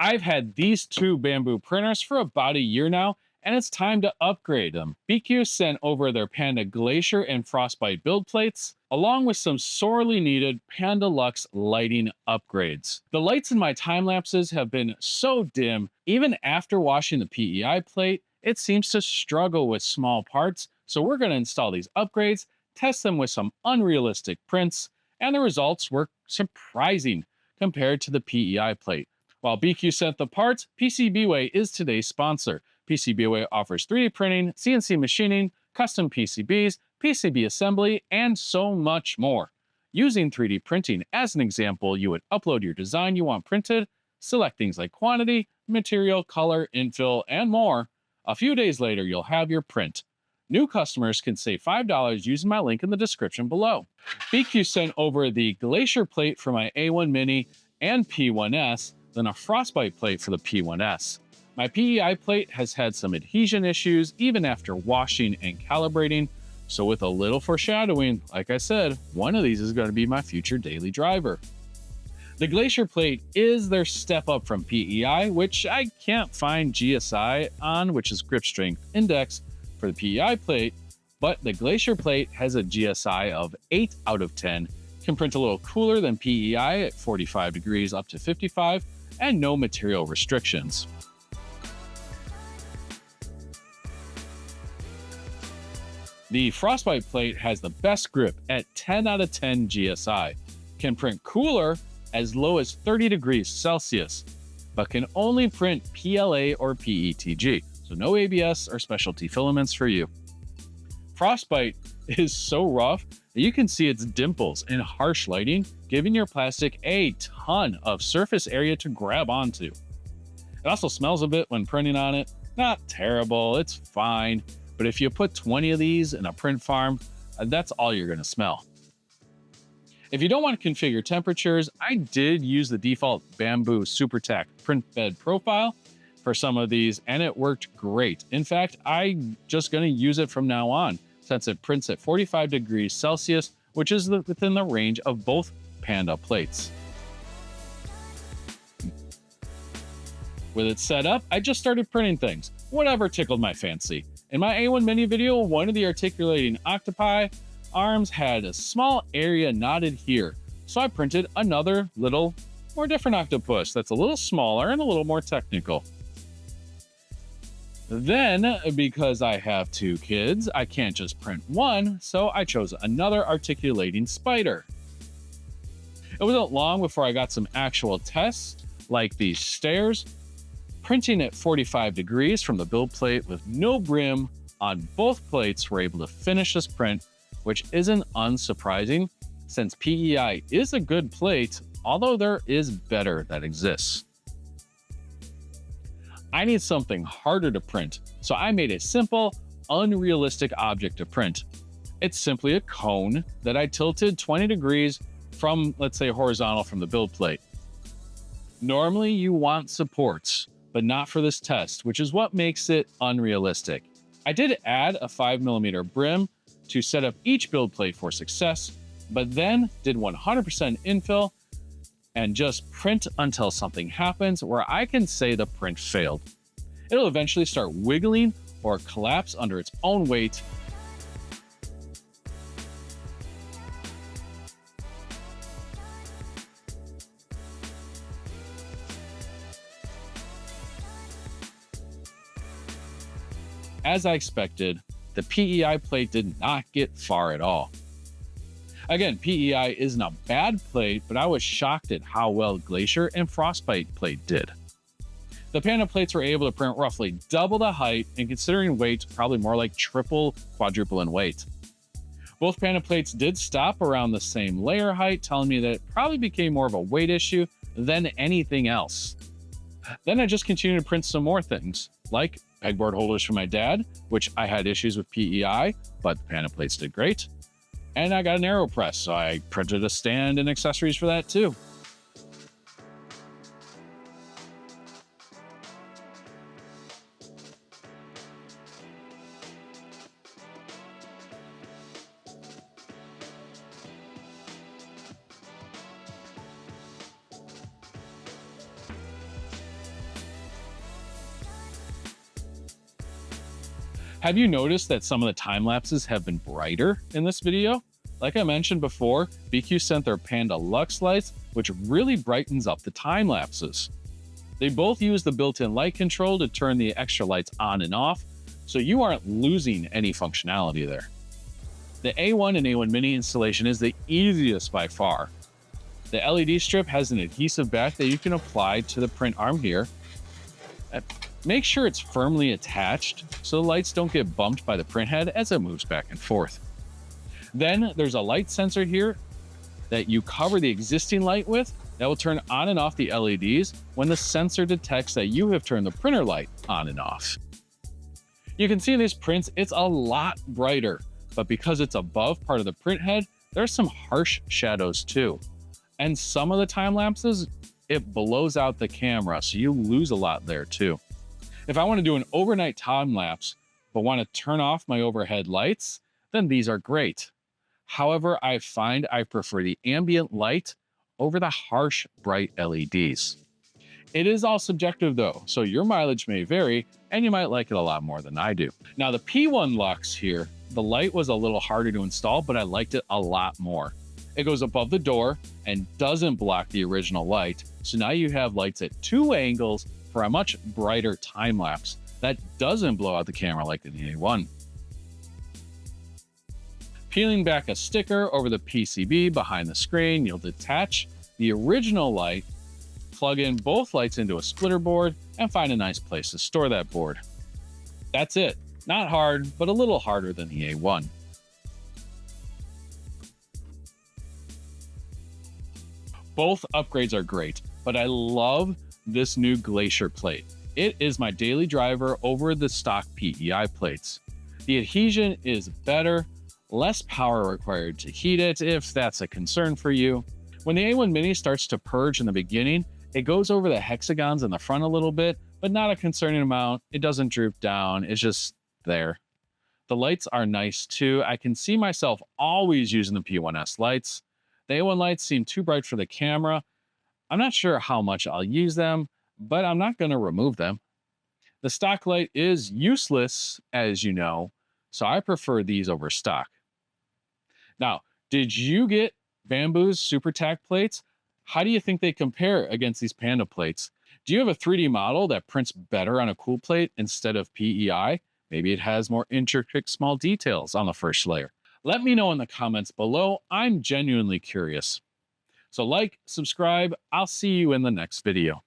I've had these two bamboo printers for about a year now, and it's time to upgrade them. BIQU sent over their Panda Glacier and Frostbite build plates, along with some sorely needed Panda Lux lighting upgrades. The lights in my time lapses have been so dim, even after washing the PEI plate, it seems to struggle with small parts, so we're going to install these upgrades, test them with some unrealistic prints, and the results were surprising compared to the PEI plate. While BIQU sent the parts, PCBWay is today's sponsor. PCBWay offers 3D printing, CNC machining, custom PCBs, PCB assembly, and so much more. Using 3D printing as an example, you would upload your design you want printed, select things like quantity, material, color, infill, and more. A few days later, you'll have your print. New customers can save $5 using my link in the description below. BIQU sent over the Glacier plate for my A1 Mini and P1S, then a Frostbite plate for the P1S. My PEI plate has had some adhesion issues even after washing and calibrating, so with a little foreshadowing, like I said, one of these is going to be my future daily driver. The Glacier plate is their step up from PEI, which I can't find GSI on, which is grip strength index for the PEI plate, but the Glacier plate has a GSI of 8 out of 10, can print a little cooler than PEI at 45 degrees up to 55, and no material restrictions. The Frostbite plate has the best grip at 10 out of 10 GSI, can print cooler as low as 30 degrees Celsius, but can only print PLA or PETG, so no ABS or specialty filaments for you. Frostbite is so rough that you can see its dimples in harsh lighting, giving your plastic a ton of surface area to grab onto. It also smells a bit when printing on it. Not terrible, it's fine, but if you put 20 of these in a print farm, that's all you're going to smell. If you don't want to configure temperatures, I did use the default Bamboo SuperTac print bed profile for some of these, and it worked great. In fact, I'm just going to use it from now on, since it prints at 45 degrees Celsius, which is within the range of both Panda plates. With it set up, I just started printing things, whatever tickled my fancy. In my A1 Mini video, one of the articulating octopi arms had a small area knotted here, so I printed another little, more different octopus that's a little smaller and a little more technical. Then, because I have two kids, I can't just print one, so I chose another articulating spider. It wasn't long before I got some actual tests, like these stairs, printing at 45 degrees from the build plate with no brim on both plates. Were able to finish this print, which isn't unsurprising since PEI is a good plate, although there is better that exists. I need something harder to print, so I made a simple, unrealistic object to print. It's simply a cone that I tilted 20 degrees from, let's say, horizontal from the build plate. Normally you want supports, but not for this test, which is what makes it unrealistic. I did add a 5mm brim to set up each build plate for success, but then did 100% infill and just print until something happens where I can say the print failed. It'll eventually start wiggling or collapse under its own weight. As I expected, the PEI plate did not get far at all. Again, PEI isn't a bad plate, but I was shocked at how well Glacier and Frostbite plate did. The Panda plates were able to print roughly double the height, and considering weight, probably more like triple, quadruple in weight. Both Panda plates did stop around the same layer height, telling me that it probably became more of a weight issue than anything else. Then I just continued to print some more things, like pegboard holders for my dad, which I had issues with PEI, but the Panda plates did great. And I got an AeroPress, so I printed a stand and accessories for that too. Have you noticed that some of the time lapses have been brighter in this video? Like I mentioned before, BIQU sent their Panda Lux lights, which really brightens up the time lapses. They both use the built-in light control to turn the extra lights on and off, so you aren't losing any functionality there. The A1 and A1 Mini installation is the easiest by far. The LED strip has an adhesive back that you can apply to the print arm here. Make sure it's firmly attached so the lights don't get bumped by the print head as it moves back and forth. Then there's a light sensor here that you cover the existing light with that will turn on and off the LEDs when the sensor detects that you have turned the printer light on and off. You can see in these prints, it's a lot brighter, but because it's above part of the print head, there's some harsh shadows too. And some of the time lapses, it blows out the camera, so you lose a lot there too. If I want to do an overnight time lapse, but want to turn off my overhead lights, then these are great. However, I find I prefer the ambient light over the harsh, bright LEDs. It is all subjective though, so your mileage may vary and you might like it a lot more than I do. Now the P1 Lux here, the light was a little harder to install, but I liked it a lot more. It goes above the door and doesn't block the original light, so now you have lights at 2 angles for a much brighter time lapse that doesn't blow out the camera like the A1. Peeling back a sticker over the PCB behind the screen, you'll detach the original light, plug in both lights into a splitter board, and find a nice place to store that board. That's it. Not hard, but a little harder than the A1. Both upgrades are great, but I love this new Glacier plate. It is my daily driver over the stock PEI plates. The adhesion is better, less power required to heat it if that's a concern for you. When the A1 Mini starts to purge in the beginning, it goes over the hexagons in the front a little bit, but not a concerning amount. It doesn't droop down, it's just there. The lights are nice too. I can see myself always using the P1S lights. The A1 lights seem too bright for the camera. I'm not sure how much I'll use them, but I'm not going to remove them. The stock light is useless, as you know, so I prefer these over stock. Now, did you get Bambu's Super Tack plates? How do you think they compare against these Panda plates? Do you have a 3D model that prints better on a cool plate instead of PEI? Maybe it has more intricate small details on the first layer. Let me know in the comments below. I'm genuinely curious. So like, subscribe. I'll see you in the next video.